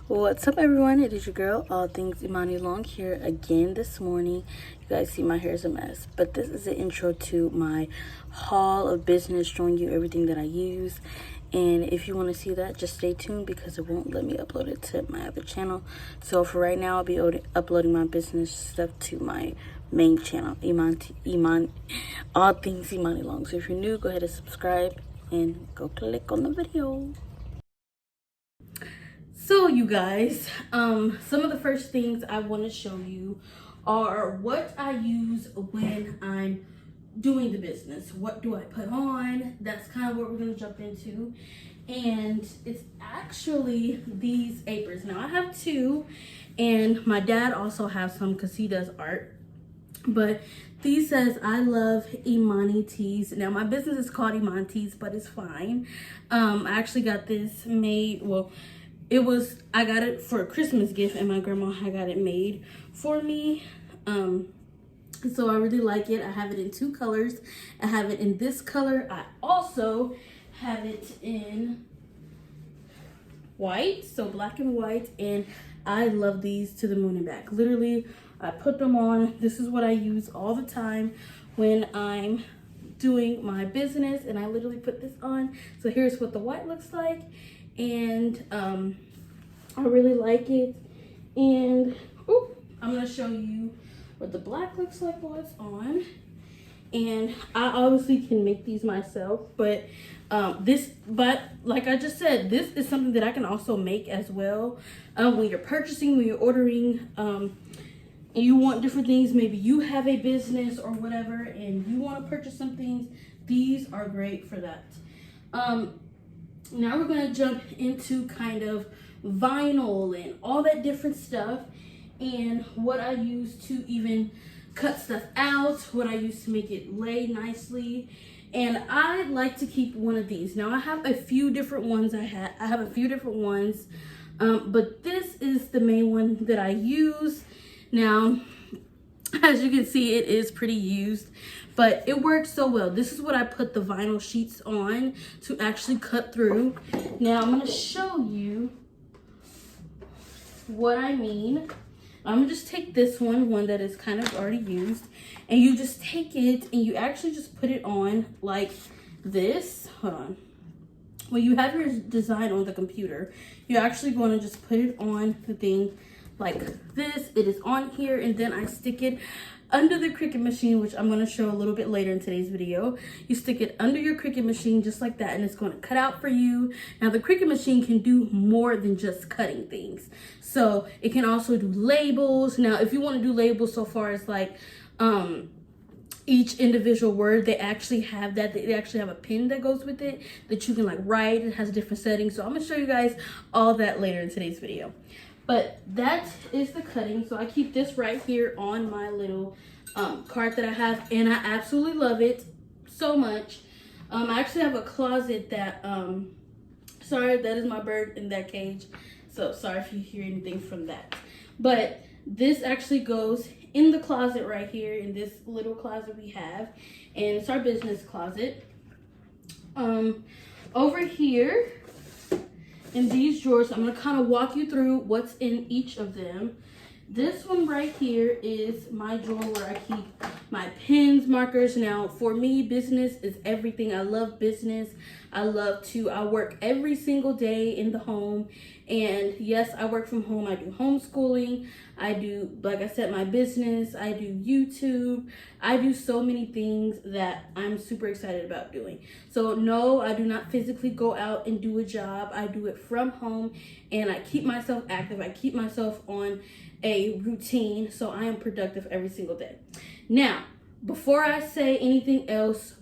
What's up, everyone? It is your girl, All Things Imani Long, here again this morning. You guys see my hair is a mess, but this is the intro to my haul of business, showing you everything that I use. And if you want to see that, just stay tuned because it won't let me upload it to my other channel. So for right now, I'll be uploading my business stuff to my main channel, All Things Imani Long. So if you're new, go ahead and subscribe and go click on the video. So you guys, some of the first things I want to show you are what I use when I'm doing the business. What do I put on? That's kind of what we're going to jump into. And it's actually these aprons. Now I have two, and my dad also has some because he does art. But these says I love Imani tees. Now my business is called Imani Tees, but it's fine. I actually got this made, I got it for a Christmas gift, and my grandma had got it made for me. So I really like it. I have it in two colors. I have it in this color. I also have it in white, so black and white, and I love these to the moon and back. Literally, I put them on. This is what I use all the time when I'm doing my business, and I literally put this on. So here's what the white looks like. And I really like it. And I'm gonna show you what the black looks like while it's on. And I obviously can make these myself, but like I just said, this is something that I can also make as well. When you're purchasing, when you're ordering, and you want different things, maybe you have a business or whatever, and you want to purchase some things, these are great for that. Now we're going to jump into kind of vinyl and all that different stuff, and what I use to even cut stuff out, what I use to make it lay nicely. And I like to keep one of these. Now I have a few different ones. But this is the main one that I use. Now, as you can see, it is pretty used, but it works so well. This is what I put the vinyl sheets on to actually cut through. Now I'm going to show you what I mean. I'm going to just take this one that is kind of already used, and you just take it and you actually just put it on like this. Hold on. When you have your design on the computer, you're actually going to just put it on the thing like this. It is on here, and then I stick it under the Cricut machine, which I'm going to show a little bit later in today's video. You stick it under your Cricut machine just like that, and it's going to cut out for you. Now the Cricut machine can do more than just cutting things, so it can also do labels. Now if you want to do labels so far as like each individual word, they actually have that. They actually have a pen that goes with it that you can like write. It has different settings, so I'm going to show you guys all that later in today's video. But that is the cutting. So I keep this right here on my little cart that I have, and I absolutely love it so much. I actually have a closet that, sorry, that is my bird in that cage. So sorry if you hear anything from that. But this actually goes in the closet right here, in this little closet we have. And it's our business closet. Over here, in these drawers, I'm going to kind of walk you through what's in each of them. This one right here is my drawer where I keep my pens, markers. Now, for me, business is everything. I love business. I work every single day in the home. And yes, I work from home. I do homeschooling. I do, like I said, my business. I do YouTube. I do so many things that I'm super excited about doing. So no, I do not physically go out and do a job. I do it from home, and I keep myself active. I keep myself on a routine, so I am productive every single day. Now, before I say anything else,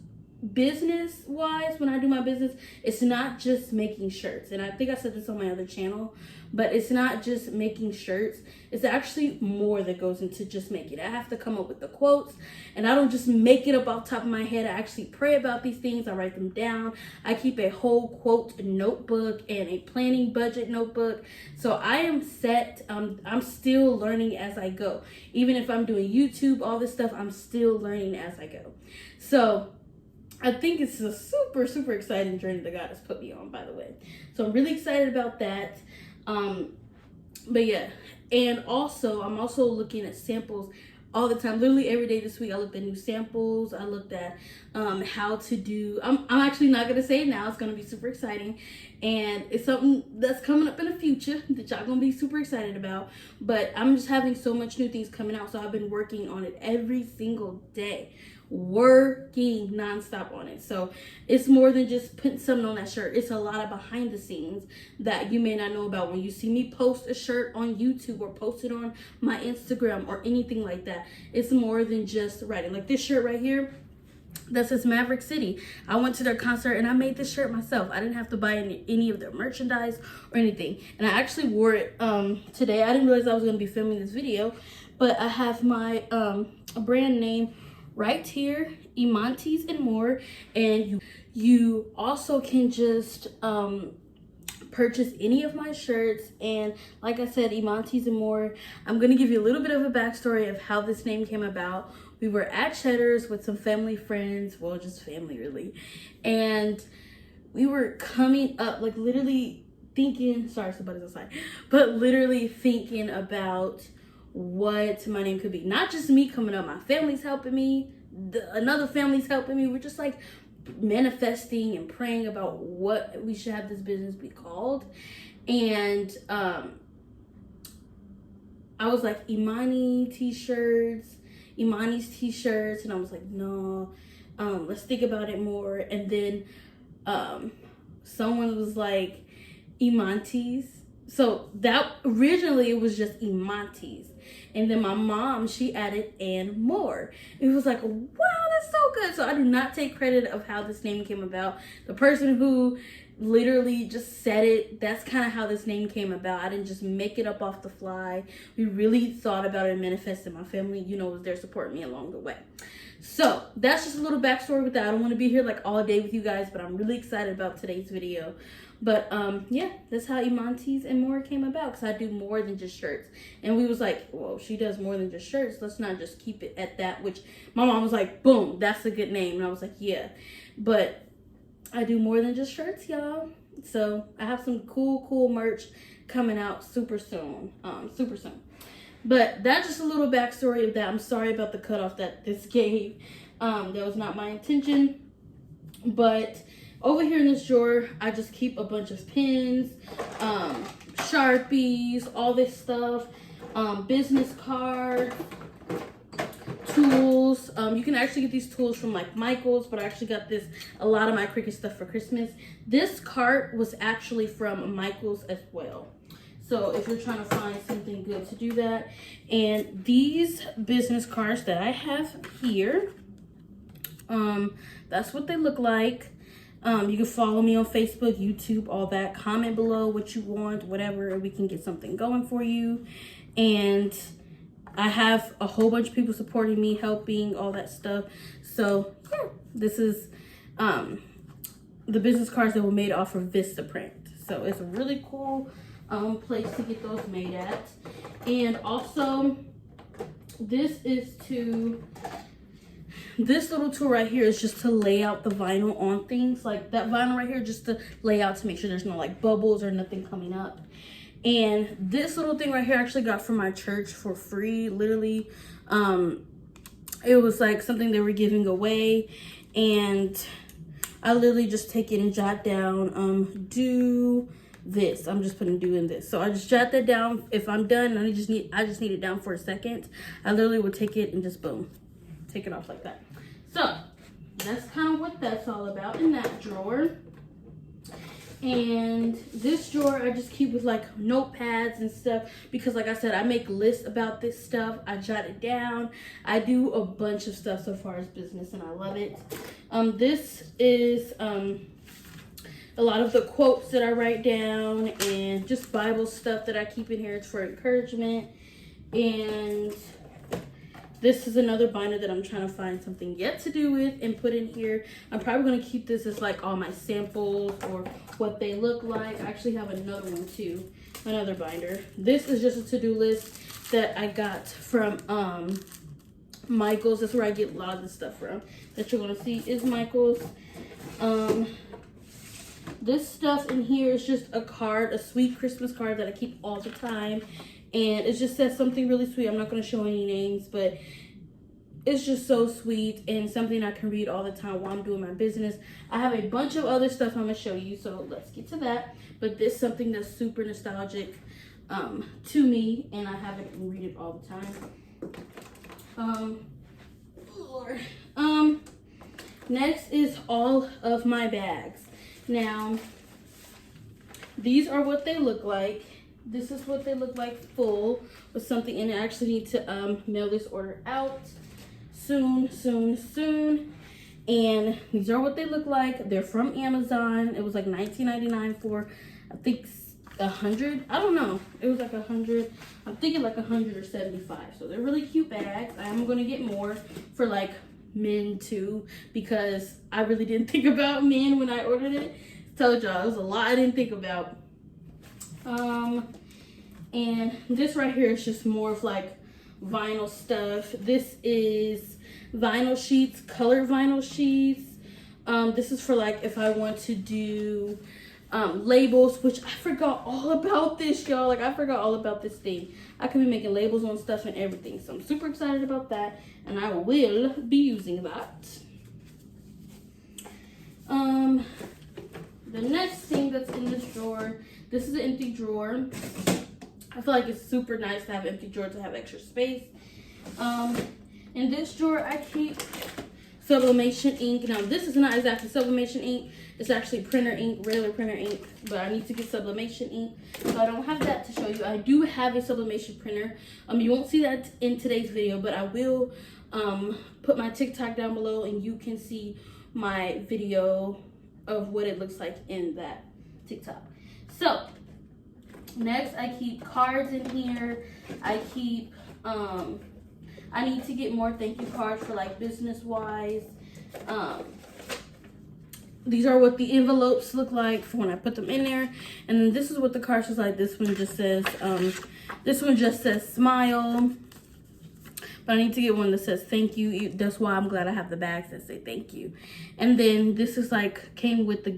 business wise, when I do my business, it's not just making shirts. And I think I said this on my other channel, but it's not just making shirts. It's actually more that goes into just making it. I have to come up with the quotes, and I don't just make it up off the top of my head. I actually pray about these things. I write them down. I keep a whole quote notebook and a planning budget notebook. So I am set. I'm still learning as I go. Even if I'm doing YouTube, all this stuff, I'm still learning as I go. So I think it's a super, super exciting journey that God has put me on, by the way. So I'm really excited about that. But yeah, and also I'm also looking at samples all the time. Literally every day this week I looked at new samples. I looked at how to do, I'm actually not gonna say it now, it's gonna be super exciting, and it's something that's coming up in the future that y'all gonna be super excited about. But I'm just having so much new things coming out, so I've been working on it every single day, working nonstop on it. So it's more than just putting something on that shirt. It's a lot of behind the scenes that you may not know about. When you see me post a shirt on YouTube or post it on my Instagram or anything like that, it's more than just writing. Like this shirt right here, that says Maverick City. I went to their concert and I made this shirt myself. I didn't have to buy any of their merchandise or anything. And I actually wore it today. I didn't realize I was going to be filming this video, but I have my brand name right here, Imantes and More. And you also can just purchase any of my shirts. And like I said, Imantes and More. I'm gonna give you a little bit of a backstory of how this name came about. We were at Cheddar's with some family friends, well, just family really, and we were coming up, like literally thinking, sorry somebody's outside, but literally thinking about what my name could be. Not just me coming up, my family's helping me, another family's helping me. We're just like manifesting and praying about what we should have this business be called. And I was like, Imani's t-shirts, and I was like, no, let's think about it more. And then someone was like, Imantes. So that originally it was just Imantes. And then my mom, she added and more. It was like, wow, that's so good. So I do not take credit of how this name came about. The person who literally just said it, that's kind of how this name came about. I didn't just make it up off the fly. We really thought about it and manifested. My family, you know, was there supporting me along the way. So that's just a little backstory with that. I don't want to be here like all day with you guys, but I'm really excited about today's video. But yeah, that's how Imantes and More came about, because I do more than just shirts. And we was like, well, she does more than just shirts, let's not just keep it at that. Which my mom was like, boom, that's a good name. And I was like, yeah, but I do more than just shirts, y'all. So I have some cool merch coming out super soon. But that's just a little backstory of that. I'm sorry about the cutoff that this gave. That was not my intention. But over here in this drawer, I just keep a bunch of pins, Sharpies, all this stuff, business cards, tools. You can actually get these tools from like Michael's, but I actually got a lot of my Cricut stuff for Christmas. This cart was actually from Michael's as well. So if you're trying to find something good to do that. And these business cards that I have here, that's what they look like. You can follow me on Facebook, YouTube, all that. Comment below what you want, whatever, and we can get something going for you. And I have a whole bunch of people supporting me, helping, all that stuff. So yeah, this is the business cards that were made off of Vistaprint. So it's a really cool place to get those made at. And also, this little tool right here is just to lay out the vinyl on things. Like that vinyl right here, just to lay out to make sure there's no like bubbles or nothing coming up. And this little thing right here I actually got from my church for free, literally. It was like something they were giving away, and I literally just take it and jot down, do this. I'm just putting do in this. So I just jot that down. If I'm done, I just need it down for a second. I literally would take it and just boom, take it off like that. So that's kind of what that's all about in that drawer. And this drawer I just keep with like notepads and stuff, because like I said, I make lists about this stuff. I jot it down. I do a bunch of stuff so far as business, and I love it. This is a lot of the quotes that I write down, and just Bible stuff that I keep in here. It's for encouragement. And this is another binder that I'm trying to find something yet to do with and put in here. I'm probably going to keep this as like all my samples or what they look like. I actually have another one too, another binder. This is just a to-do list that I got from Michael's. That's where I get a lot of the stuff from that you're going to see is Michael's. This stuff in here is just a card, a sweet Christmas card that I keep all the time. And it just says something really sweet. I'm not going to show any names, but it's just so sweet and something I can read all the time while I'm doing my business. I have a bunch of other stuff I'm going to show you, so let's get to that. But this is something that's super nostalgic to me, and I have it and read it all the time. Lord. Next is all of my bags. Now, these are what they look like. This is what they look like full with something in it. I actually need to mail this order out soon. And these are what they look like. They're from Amazon. It was like $19.99 for, I think, 100. I don't know. It was like 100. I'm thinking like 175. So they're really cute bags. I am going to get more for like men too, because I really didn't think about men when I ordered it. Told y'all, it was a lot I didn't think about. And this right here is just more of like vinyl stuff. This is vinyl sheets, colored vinyl sheets. This is for like if I want to do labels, which I forgot all about this, y'all. Like I forgot all about this thing. I could be making labels on stuff and everything. So I'm super excited about that, and I will be using that. The next thing that's in this drawer, this is an empty drawer. I feel like it's super nice to have an empty drawer to have extra space. In this drawer, I keep sublimation ink. Now, this is not exactly sublimation ink. It's actually printer ink, regular printer ink, but I need to get sublimation ink. So I don't have that to show you. I do have a sublimation printer. You won't see that in today's video, but I will put my TikTok down below and you can see my video of what it looks like in that TikTok. So next, I keep cards in here. I keep I need to get more thank you cards for like business wise. These are what the envelopes look like for when I put them in there. And then this is what the cards is like. This one just says smile. But I need to get one that says thank you. That's why I'm glad I have the bags that say thank you. And then this is like came with the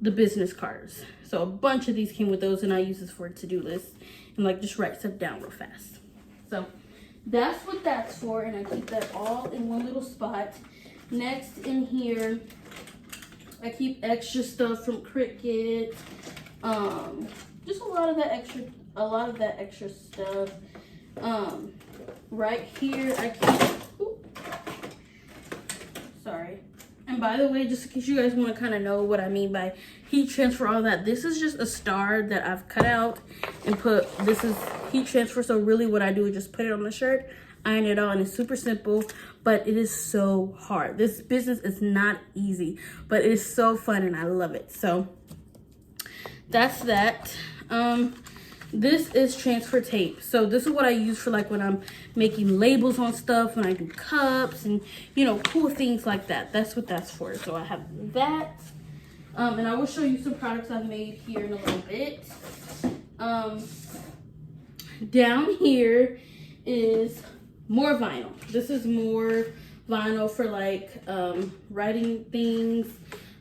business cards. So a bunch of these came with those, and I use this for a to-do list and like just write stuff down real fast. So that's what that's for, and I keep that all in one little spot. Next in here, I keep extra stuff from Cricut. Just a lot of that extra stuff. Right here, I keep, sorry. And by the way, just in case you guys want to kind of know what I mean by heat transfer, all that, this is just a star that I've cut out and put, this is heat transfer. So really what I do is just put it on the shirt, iron it on. It's super simple, but it is so hard. This business is not easy, but it is so fun and I love it. So that's that. This is transfer tape. So this is what I use for like when I'm making labels on stuff, when I do cups and, you know, cool things like that. That's what that's for. So I have that. And I will show you some products I've made here in a little bit. Down here is more vinyl. This is more vinyl for like writing things.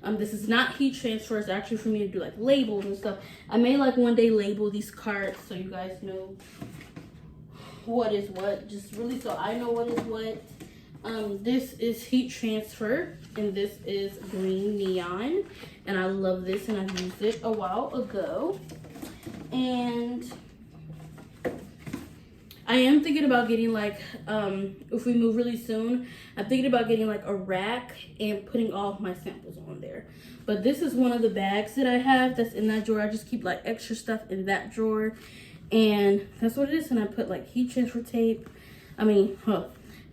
This is not heat transfer. It's actually for me to do like labels and stuff. I may like one day label these cards so you guys know what is what. Just really so I know what is what. This is heat transfer, and this is green neon, and I love this, and I used it a while ago. And I am thinking about getting like, if we move really soon, I'm thinking about getting like a rack and putting all of my samples on there. But this is one of the bags that I have that's in that drawer. I just keep like extra stuff in that drawer, and that's what it is. And I put like heat transfer tape.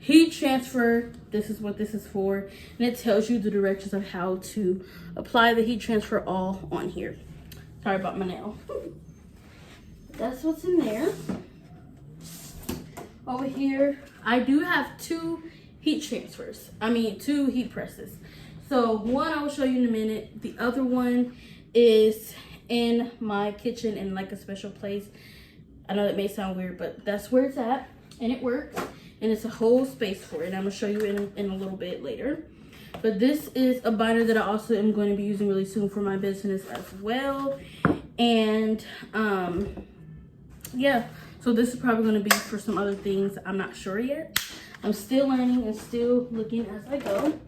Heat transfer. This is what this is for. And it tells you the directions of how to apply the heat transfer all on here. Sorry about my nail. That's what's in there. Over here, I do have two heat transfers. Two heat presses. So one I will show you in a minute. The other one is in my kitchen in like a special place. I know that may sound weird, but that's where it's at, and it works, and it's a whole space for it. I'm gonna show you in a little bit later. But this is a binder that I also am going to be using really soon for my business as well. And yeah, so this is probably going to be for some other things. I'm not sure yet. I'm still learning and still looking as I go.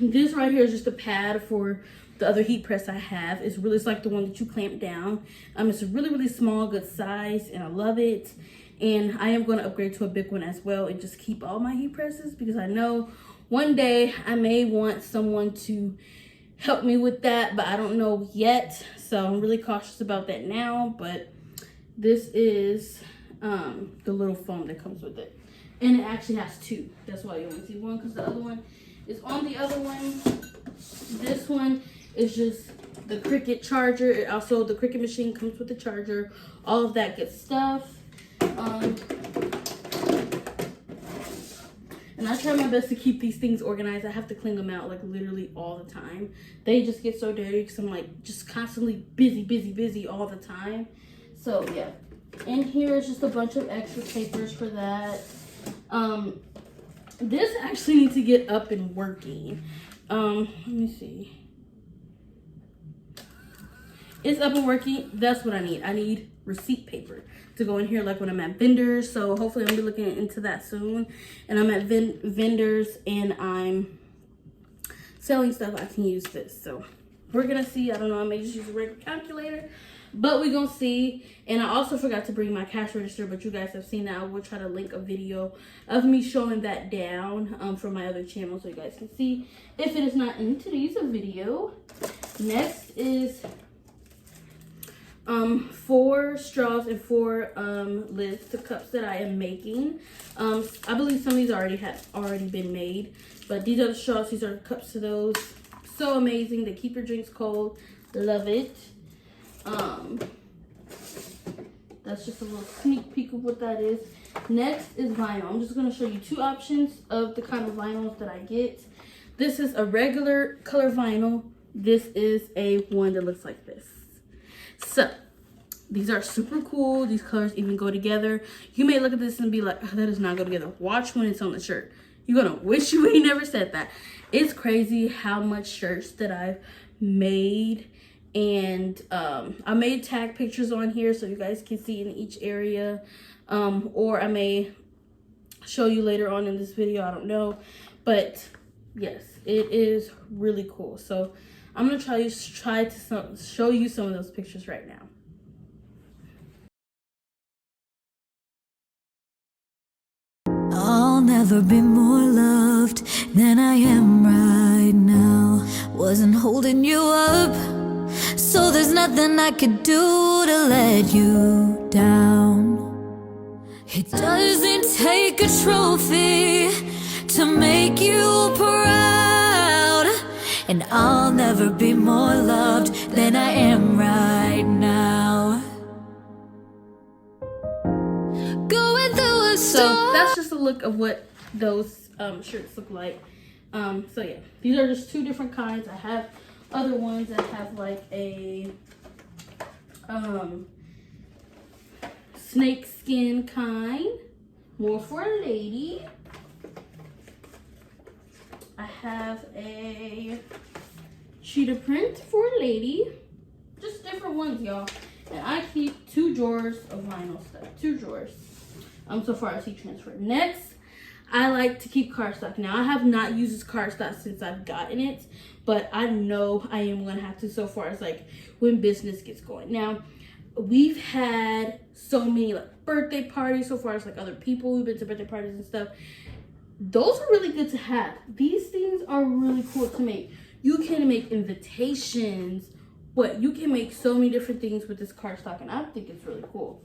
This right here is just a pad for the other heat press I have. It's like the one that you clamp down. It's a really small, good size, and I love it. And I am going to upgrade to a big one as well and just keep all my heat presses, because I know one day I may want someone to help me with that, but I don't know yet. So I'm really cautious about that now. But this is the little foam that comes with it. And it actually has two. That's why you only see one, because the other one is on the other one. This one is just the Cricut charger. Also, the Cricut machine comes with the charger. All of that good stuff. And I try my best to keep these things organized. I have to clean them out like literally all the time. They just get so dirty because I'm like just constantly busy all the time. So yeah. And here is just a bunch of extra papers for that. This actually needs to get up and working. Let me see. It's up and working. That's what I need. I need receipt paper to go in here like when I'm at vendors. So hopefully I'm gonna be looking into that soon. And I'm at vendors and I'm selling stuff. I can use this. So we're gonna see. I don't know. I may just use a regular calculator, but we're gonna see. And I also forgot to bring my cash register, but you guys have seen that. I will try to link a video of me showing that down from my other channel so you guys can see if it is not in today's video. Next is 4 straws and 4 lids to cups that I am making. I believe some of these have already been made, but these are the straws. These are the cups to those. So amazing. They keep your drinks cold. Love it. That's just a little sneak peek of what that is. Next is vinyl. I'm just going to show you 2 options of the kind of vinyls that I get. This is a regular color vinyl. This is a one that looks like this. So these are super cool. These colors even go together. You may look at this and be like, oh, that does not go together. Watch when it's on the shirt. You're gonna wish you ain't never said that. It's crazy how much shirts that I've made. And I made tag pictures on here so you guys can see in each area. Or I may show you later on in this video. I don't know. But yes, it is really cool. So I'm gonna try to show you some of those pictures right now. I'll never be more loved than I am right now. Wasn't holding you up, so there's nothing I could do to let you down. It doesn't take a trophy to make you proud. And I'll never be more loved than I am right now. Going through a storm. So that's just a look of what those shirts look like. So yeah, these are just 2 different kinds. I have other ones that have like a snake skin kind, more for a lady. I have a cheetah print for a lady. Just different ones, y'all. And I keep 2 drawers of vinyl stuff. 2 drawers. So far as heat transfer. Next, I like to keep cardstock. Now, I have not used this cardstock since I've gotten it, but I know I am going to have to so far as like when business gets going. Now, we've had so many like birthday parties so far as like other people. We've been to birthday parties and stuff. Those are really good to have. These things are really cool to make. You can make invitations, but you can make so many different things with this cardstock, and I think it's really cool.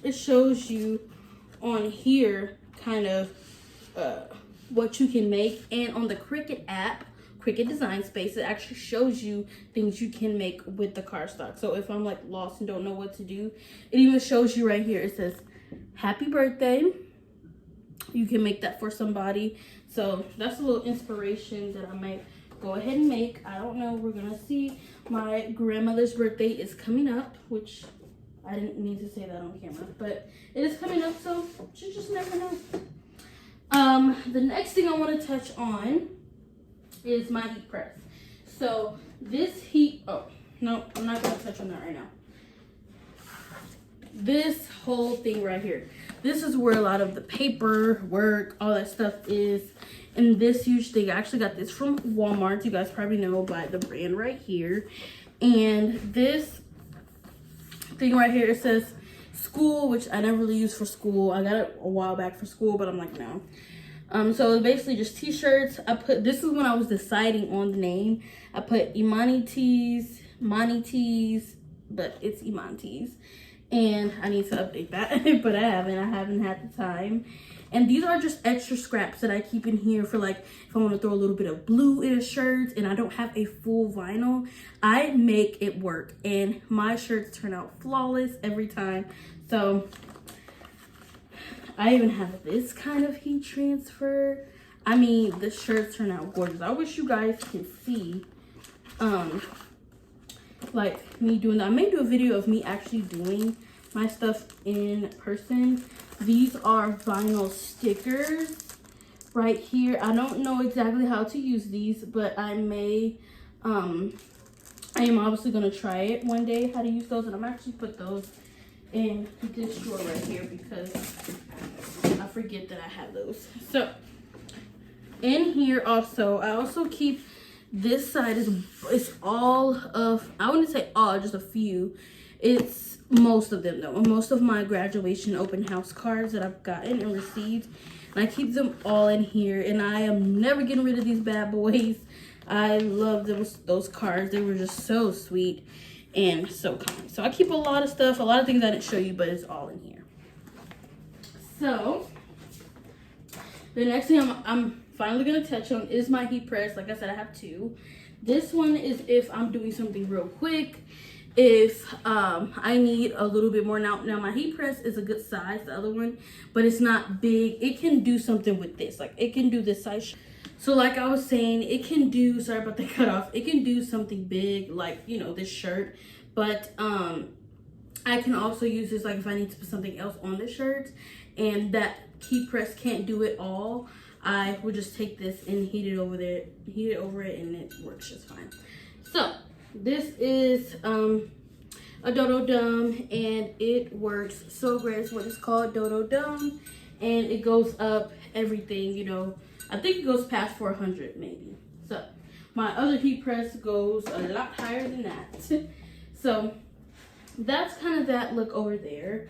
It shows you on here kind of what you can make, and on the Cricut app, Cricut Design Space, it actually shows you things you can make with the cardstock. So if I'm like lost and don't know what to do, it even shows you right here. It says happy birthday. You can make that for somebody. So that's a little inspiration that I might go ahead and make. I don't know. We're gonna see. My grandmother's birthday is coming up, which I didn't mean to say that on camera, but it is coming up, so you just never know. The next thing I want to touch on is my heat press. So this heat, oh, no, I'm not going to touch on that right now. This whole thing right here, this is where a lot of the paper, work, all that stuff is. And this huge thing, I actually got this from Walmart. You guys probably know by the brand right here. And this thing right here, it says school, which I never really use for school. I got it a while back for school, but I'm like, no. So it's basically just t-shirts. This is when I was deciding on the name. I put Imani Tees, Mani Tees, but it's Iman Tees. And I need to update that, but I haven't had the time. And these are just extra scraps that I keep in here for, like, if I want to throw a little bit of blue in a shirt and I don't have a full vinyl, I make it work. And my shirts turn out flawless every time. So I even have this kind of heat transfer. I mean, the shirts turn out gorgeous. I wish you guys can see, like, me doing that. I may do a video of me actually doing my stuff in person. These are vinyl stickers right here. I don't know exactly how to use these, but I am obviously going to try it one day how to use those. And I'm actually put those in this drawer right here because I forget that I have those. So in here also, I also keep this side is all of, I wouldn't say all, just a few. It's most of them though. Most of my graduation open house cards that I've gotten and received. And I keep them all in here. And I am never getting rid of these bad boys. I love those cards. They were just so sweet and so kind. So I keep a lot of stuff, a lot of things I didn't show you, but it's all in here. So the next thing I'm finally gonna touch on is my heat press. Like I said, I have two. This one is if I'm doing something real quick. If I need a little bit more. Now my heat press is a good size, the other one, but it's not big. It can do something with this. Like, it can do this size. So like I was saying, it can do, sorry about the cutoff, it can do something big, like, you know, this shirt. But I can also use this, like, if I need to put something else on the shirt and that heat press can't do it all, I will just take this and heat it over it, and it works just fine. So this is a Dodo Dum, and it works so great. It's what it's called, Dodo Dum, and it goes up everything, you know. I think it goes past 400 maybe. So my other heat press goes a lot higher than that. So that's kind of that look over there.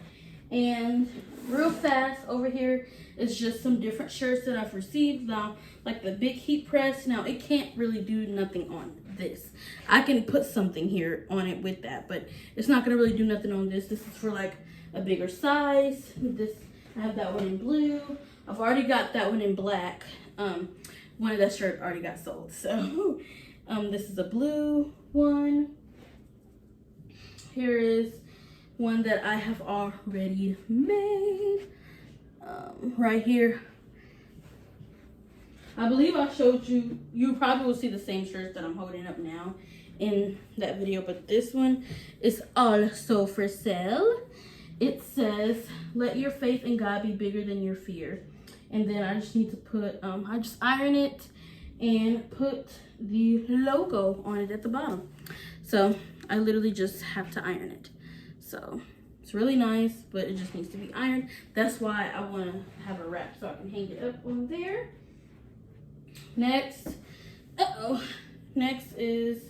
And real fast over here is just some different shirts that I've received. Now, like the big heat press, now it can't really do nothing on this. I can put something here on it with that, but it's not gonna really do nothing on this. This is for like a bigger size. This, I have that one in blue. I've already got that one in black. One of that shirt already got sold. So this is a blue one. Here is one that I have already made. Right here. I believe I showed you. You probably will see the same shirts that I'm holding up now in that video, but this one is also for sale. It says, "Let your faith in God be bigger than your fear." And then I just need to put, I just iron it and put the logo on it at the bottom. So I literally just have to iron it. So it's really nice, but it just needs to be ironed. That's why I want to have a wrap so I can hang it up on there. Next, next is,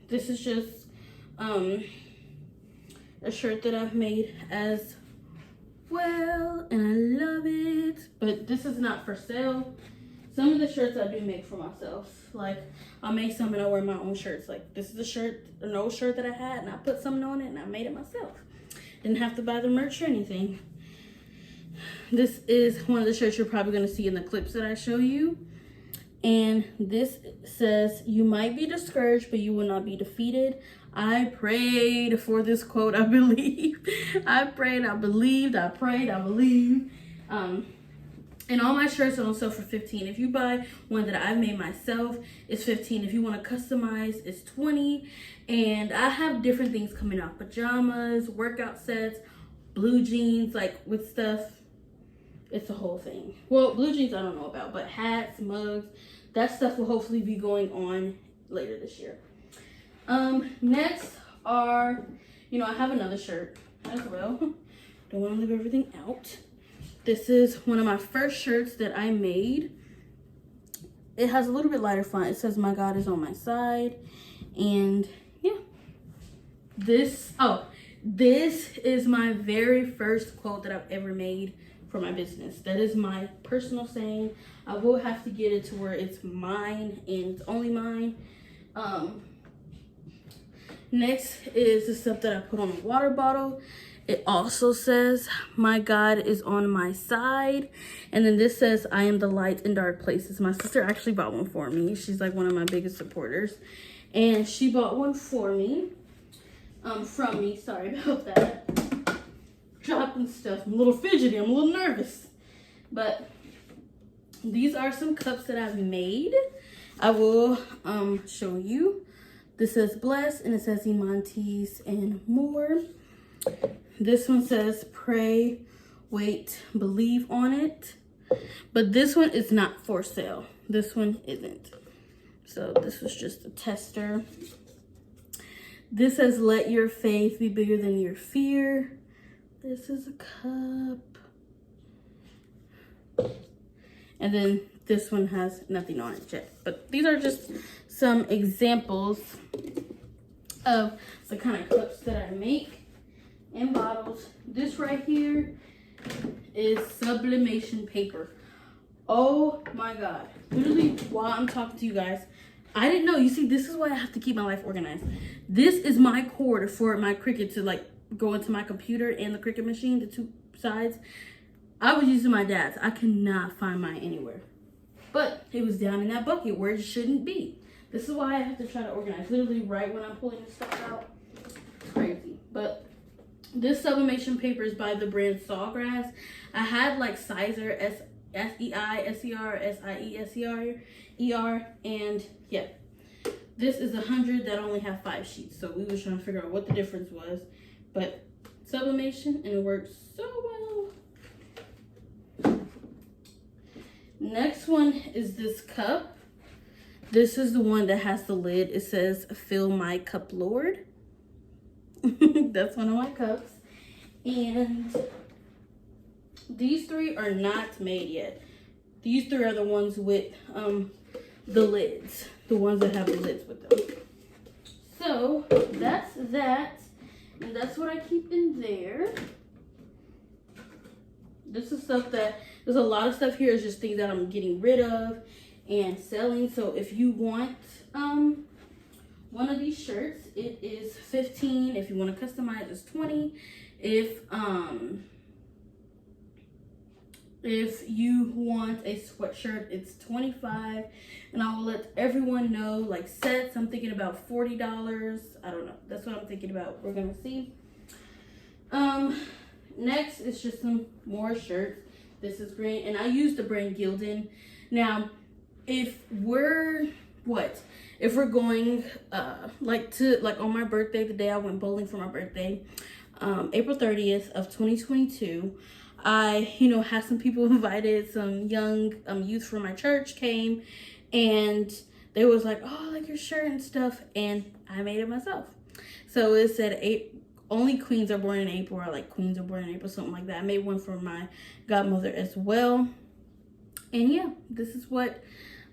this is just a shirt that I've made as well, and I love it, but this is not for sale. Some of the shirts I do make for myself. Like, I'll make some and I wear my own shirts. Like, this is a shirt, an old shirt that I had, and I put something on it and I made it myself. Didn't have to buy the merch or anything. This is one of the shirts you're probably going to see in the clips that I show you. And this says, "You might be discouraged, but you will not be defeated." I prayed for this quote, I believe. I prayed, I believed, I prayed, I believe. And all my shirts are on sale for $15. If you buy one that I've made myself, it's $15. If you want to customize, it's $20. And I have different things coming out. Pajamas, workout sets, blue jeans, like with stuff. It's a whole thing. Well, blue jeans I don't know about, but hats, mugs, that stuff will hopefully be going on later this year. Next are, you know, I have another shirt as well. Don't want to leave everything out. This is one of my first shirts that I made. It has a little bit lighter font. It says, "My God is on my side." And yeah, this is my very first quote that I've ever made for my business. That is my personal saying. I will have to get it to where it's mine and it's only mine. Next is the stuff that I put on a water bottle. It also says, "My God is on my side." And then this says, "I am the light in dark places." My sister actually bought one for me. She's like one of my biggest supporters. And she bought one for me. From me. Sorry about that. Dropping stuff. I'm a little fidgety. I'm a little nervous. But these are some cups that I've made. I will show you. This says "Bless," and it says "Imantes and more." This one says "Pray, wait, believe" on it. But this one is not for sale. This one isn't. So this was just a tester. This says "Let your faith be bigger than your fear." This is a cup. And then this one has nothing on it yet. But these are just some examples of the kind of cups that I make and bottles. This right here is sublimation paper. Oh my God. Literally, while I'm talking to you guys, I didn't know. You see, this is why I have to keep my life organized. This is my cord for my Cricut to like go into my computer and the Cricut machine, the two sides. I was using my dad's. I cannot find mine anywhere. But it was down in that bucket where it shouldn't be. This is why I have to try to organize. Literally right when I'm pulling this stuff out. It's crazy. But this sublimation paper is by the brand Sawgrass. I had like Sizer, S-E-I-S-E-R, S-I-E-S-E-R, and yeah. This is 100 that only have 5 sheets. So we were trying to figure out what the difference was. But sublimation, and it works so well. Next one is this cup. This is the one that has the lid. It says, "Fill my cup, Lord." That's one of my cups. And these 3 are not made yet. These 3 are the ones with the lids. The ones that have the lids with them. So that's that. And that's what I keep in there. This is stuff that, there's a lot of stuff here is just things that I'm getting rid of and selling. So if you want one of these shirts, it is $15. If you want to customize, it's $20. If you want a sweatshirt, it's $25. And I will let everyone know, like sets, I'm thinking about $40. I don't know. That's what I'm thinking about. We're gonna see. Next is just some more shirts. This is green, and I use the brand Gildan. Now, if we're going like on my birthday, the day I went bowling for my birthday, April 30th of 2022, I had some people invited. Some young youth from my church came, and they was like, "Oh, I like your shirt and stuff," and I made it myself. So it said only queens are born in April, or like queens are born in April, something like that. I made one for my godmother as well. And yeah, this is what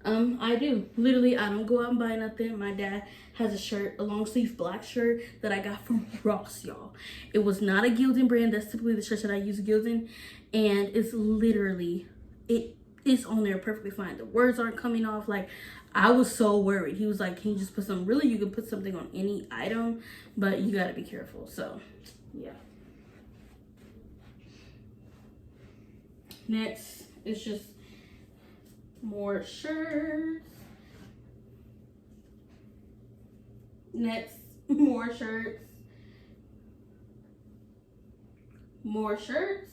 I do. Literally, I don't go out and buy nothing. My dad has a shirt, a long sleeve black shirt that I got from Ross, y'all. It was not a Gildan brand. That's typically the shirt that I use, Gildan. And it's literally, it is on there perfectly fine. The words aren't coming off. Like, I was so worried. He was like, "Can you just put some?" Really, you can put something on any item, but you got to be careful. So, yeah. Next, it's just more shirts. Next, more shirts. More shirts.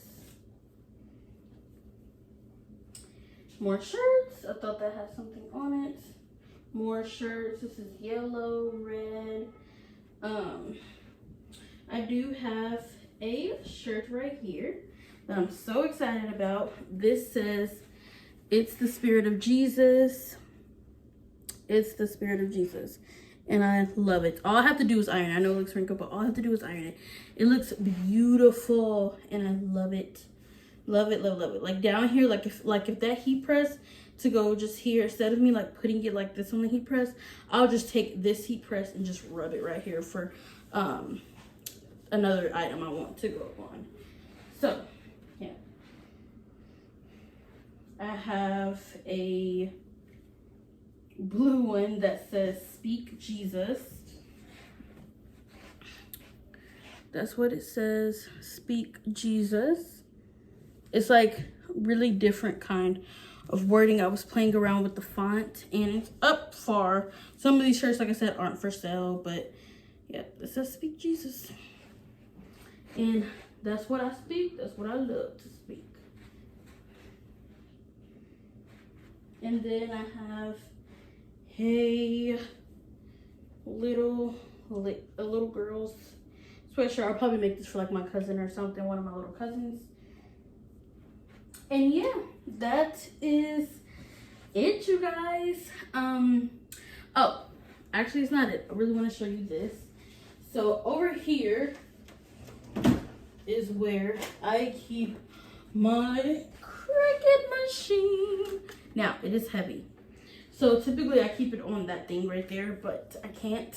More shirts. I thought that had something on it. More shirts. This is yellow, red. I do have a shirt right here. that I'm so excited about. This says, it's the Spirit of Jesus. It's the Spirit of Jesus. And I love it. All I have to do is iron it. I know it looks wrinkled, but all I have to do is iron it. It looks beautiful, and I love it. Love it, love, love it. Like down here, like if that heat press to go just here, instead of me like putting it like this on the heat press, I'll just take this heat press and just rub it right here for another item I want to go on. So, yeah. I have a blue one that says Speak Jesus. That's what it says, Speak Jesus. It's like really different kind of wording. I was playing around with the font and it's up far. Some of these shirts, like I said, aren't for sale, but yeah, it says Speak Jesus. And that's what I speak. That's what I love to speak. And then I have a little girl's sweatshirt. I'll probably make this for like my cousin or something, one of my little cousins. And yeah, that is it, you guys. Oh, actually it's not it. I really want to show you this. So over here is where I keep my Cricut machine. Now, it is heavy. So typically I keep it on that thing right there, but I can't.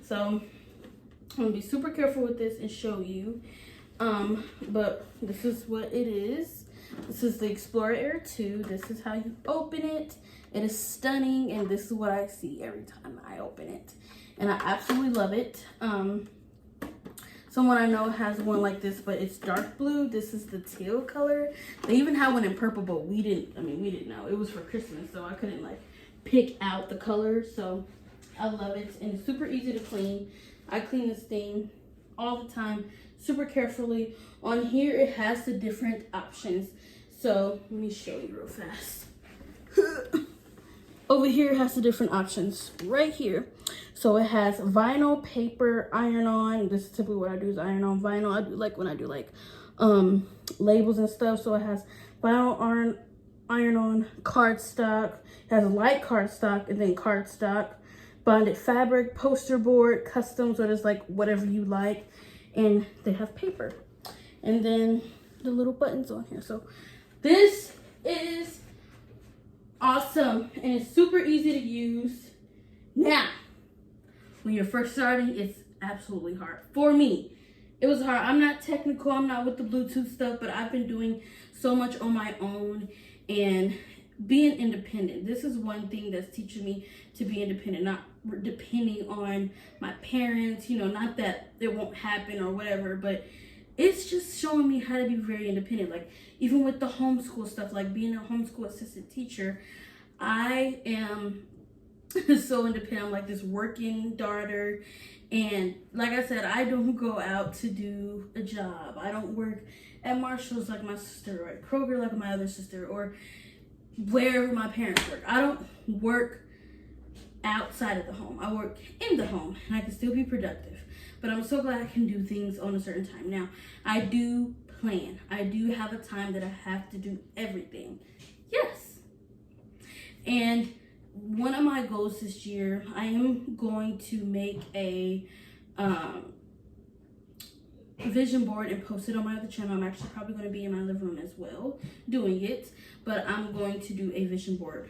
So I'm gonna be super careful with this and show you. But this is what it is. This is the Explorer Air 2. This is how you open it. It is stunning, and this is what I see every time I open it. And I absolutely love it. Someone I know has one like this, but it's dark blue. This is the teal color. They even have one in purple, but we didn't know. It was for Christmas, so I couldn't like pick out the color. So I love it, and it's super easy to clean. I clean this thing all the time, super carefully. On here, it has the different options. So let me show you real fast. Over here, it has the different options right here. So it has vinyl, paper, iron-on. This is typically what I do is iron-on vinyl. I do like when I do like labels and stuff. So it has vinyl, iron-on, cardstock. It has light cardstock and then cardstock, bonded fabric, poster board, custom. So it's like whatever you like. And they have paper. And then the little buttons on here. So this is awesome, and it's super easy to use. Now, when you're first starting, it's absolutely hard. For me, it was hard. I'm not technical. I'm not with the Bluetooth stuff, but I've been doing so much on my own and being independent. This is one thing that's teaching me to be independent, not depending on my parents. You know, not that it won't happen or whatever, but it's just showing me how to be very independent. Like even with the homeschool stuff, like being a homeschool assistant teacher, I am so independent. I'm like this working daughter, and like I said, I don't go out to do a job. I don't work at Marshall's like my sister, or at Kroger like my other sister, or wherever my parents work. I don't work outside of the home. I work in the home, and I can still be productive. But I'm so glad I can do things on a certain time. Now, I do plan. I do have a time that I have to do everything. Yes. And one of my goals this year, I am going to make a vision board and post it on my other channel. I'm actually probably going to be in my living room as well doing it. But I'm going to do a vision board,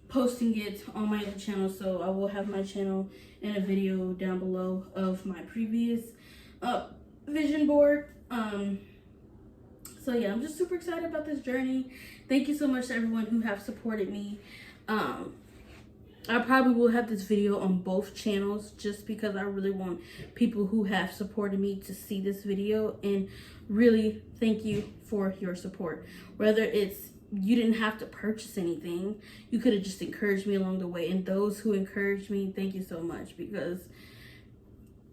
posting it on my other channel. So I will have my channel and a video down below of my previous vision board. So yeah, I'm just super excited about this journey. Thank you so much to everyone who have supported me. I probably will have this video on both channels just because I really want people who have supported me to see this video, and really thank you for your support. Whether it's you didn't have to purchase anything, you could have just encouraged me along the way, and those who encouraged me, thank you so much, because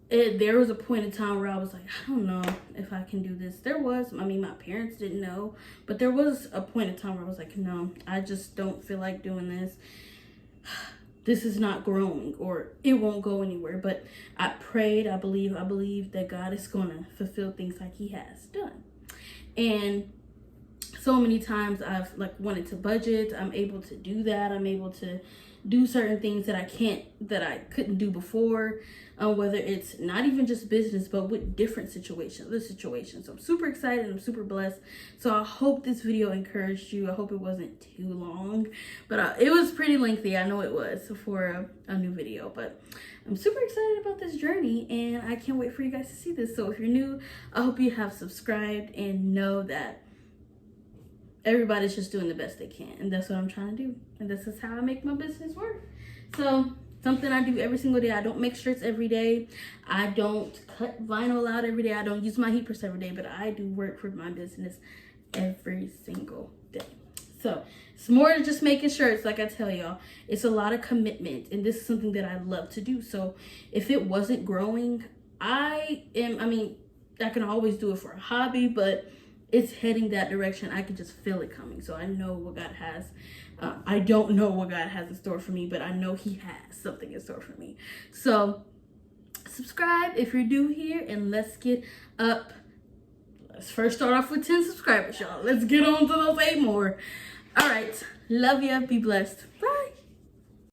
there was a point in time where I was like, I don't know if I can do this. There was, I mean, my parents didn't know, but there was a point in time where I was like, no, I just don't feel like doing this. This is not growing, or it won't go anywhere. But I prayed, I believe that God is going to fulfill things like he has done. And so many times I've like wanted to budget. I'm able to do that. I'm able to do certain things that I couldn't do before, whether it's not even just business, but with different situations, other situations. So I'm super excited. I'm super blessed. So I hope this video encouraged you. I hope it wasn't too long, but it was pretty lengthy. I know it was for a new video, but I'm super excited about this journey and I can't wait for you guys to see this. So if you're new, I hope you have subscribed and know that everybody's just doing the best they can, and that's what I'm trying to do, and this is how I make my business work. So something I do every single day. I don't make shirts every day. I don't cut vinyl out every day. I don't use my heat press every day, but I do work for my business every single day. So it's more than just making shirts. Like I tell y'all, it's a lot of commitment, and this is something that I love to do. So if it wasn't growing, I can always do it for a hobby, but it's heading that direction. I can just feel it coming. So I know what God has. I don't know what God has in store for me, but I know he has something in store for me. So subscribe if you're new here, and let's get up. Let's first start off with 10 subscribers, y'all. Let's get on to those 8 more. All right. Love ya. Be blessed. Bye.